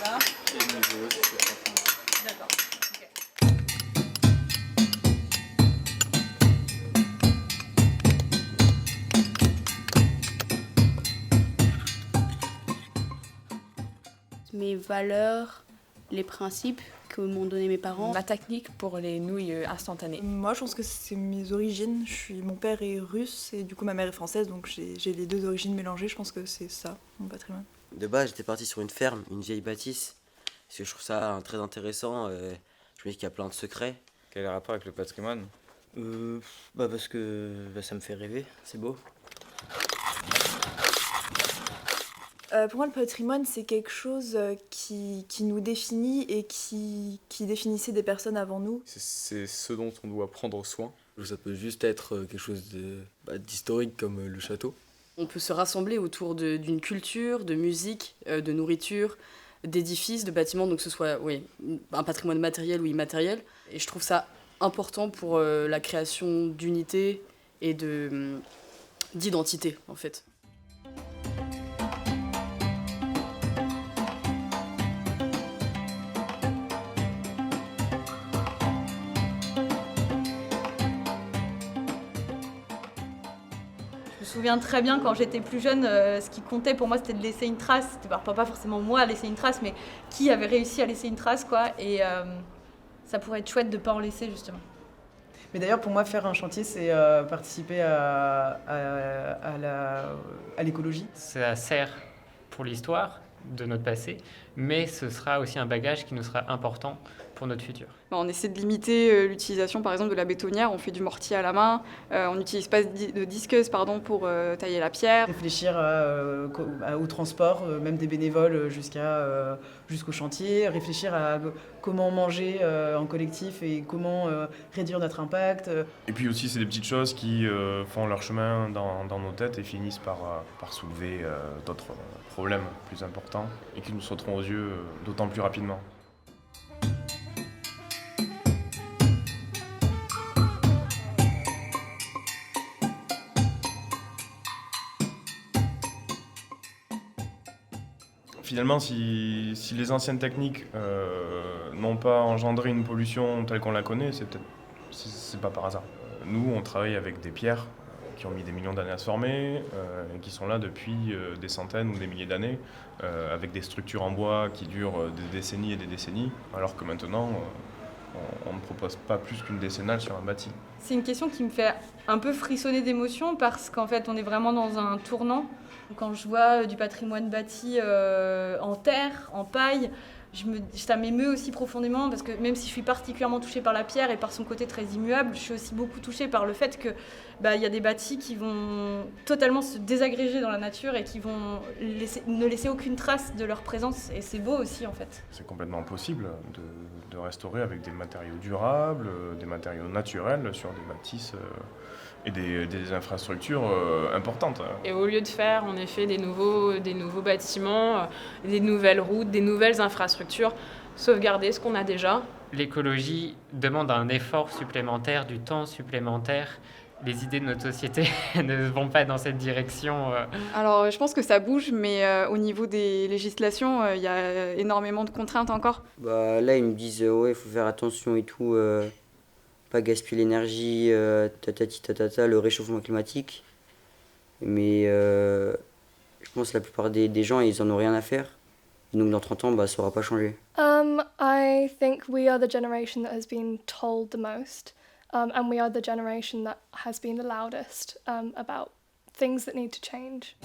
Là. Et niveau, c'est D'accord. Ok. Mes valeurs, les principes que m'ont donné mes parents. Ma technique pour les nouilles instantanées. Moi, je pense que c'est mes origines. Mon père est russe et du coup ma mère est française, donc j'ai les deux origines mélangées. Je pense que c'est ça, mon patrimoine. De base, j'étais parti sur une ferme, une vieille bâtisse, parce que je trouve ça très intéressant. Je me dis qu'il y a plein de secrets. Quel est le rapport avec le patrimoine? Parce que ça me fait rêver, c'est beau. Pour moi, le patrimoine, c'est quelque chose qui nous définit et qui définissait des personnes avant nous. C'est ce dont on doit prendre soin. Ça peut juste être quelque chose d'historique comme le château. On peut se rassembler autour d'une culture, de musique, de nourriture, d'édifices, de bâtiments, donc que ce soit un patrimoine matériel ou immatériel. Et je trouve ça important pour la création d'unité et d'identité, en fait. Je me souviens très bien quand j'étais plus jeune, ce qui comptait pour moi c'était de laisser une trace. C'était pas forcément moi à laisser une trace, mais qui avait réussi à laisser une trace, quoi. Et ça pourrait être chouette de pas en laisser, justement. Mais d'ailleurs, pour moi, faire un chantier, c'est participer à l'écologie. Ça sert pour l'histoire de notre passé, mais ce sera aussi un bagage qui nous sera important pour notre futur. On essaie de limiter l'utilisation par exemple de la bétonnière, on fait du mortier à la main, on n'utilise pas de disqueuse pour tailler la pierre. Réfléchir au transport, même des bénévoles jusqu'au chantier, réfléchir à comment manger en collectif et comment réduire notre impact. Et puis aussi c'est des petites choses qui font leur chemin dans nos têtes et finissent par soulever d'autres problèmes plus importants et qui nous sauteront aux yeux d'autant plus rapidement. Finalement, si les anciennes techniques n'ont pas engendré une pollution telle qu'on la connaît, c'est pas par hasard. Nous, on travaille avec des pierres qui ont mis des millions d'années à se former et qui sont là depuis des centaines ou des milliers d'années, avec des structures en bois qui durent des décennies et des décennies, alors que maintenant, on ne propose pas plus qu'une décennale sur un bâti. C'est une question qui me fait un peu frissonner d'émotion parce qu'en fait, on est vraiment dans un tournant. Quand je vois du patrimoine bâti en terre, en paille, ça m'émeut aussi profondément parce que même si je suis particulièrement touchée par la pierre et par son côté très immuable, je suis aussi beaucoup touchée par le fait que y a des bâtis qui vont totalement se désagréger dans la nature et qui vont ne laisser aucune trace de leur présence. Et c'est beau aussi en fait. C'est complètement possible de restaurer avec des matériaux durables, des matériaux naturels sur des bâtisses et des infrastructures importantes. Et au lieu de faire en effet des nouveaux bâtiments, des nouvelles routes, des nouvelles infrastructures, sauvegarder ce qu'on a déjà. L'écologie demande un effort supplémentaire, du temps supplémentaire. Les idées de notre société ne vont pas dans cette direction. Alors je pense que ça bouge, mais au niveau des législations, il y a énormément de contraintes encore. Là, ils me disent il faut faire attention et tout, pas gaspiller l'énergie, le réchauffement climatique. Mais je pense que la plupart des gens, ils en ont rien à faire. Donc dans 30 ans, ça n'aura pas changé. I think we are the generation that has been told the most. And we are the generation that has been the loudest about things that need to change.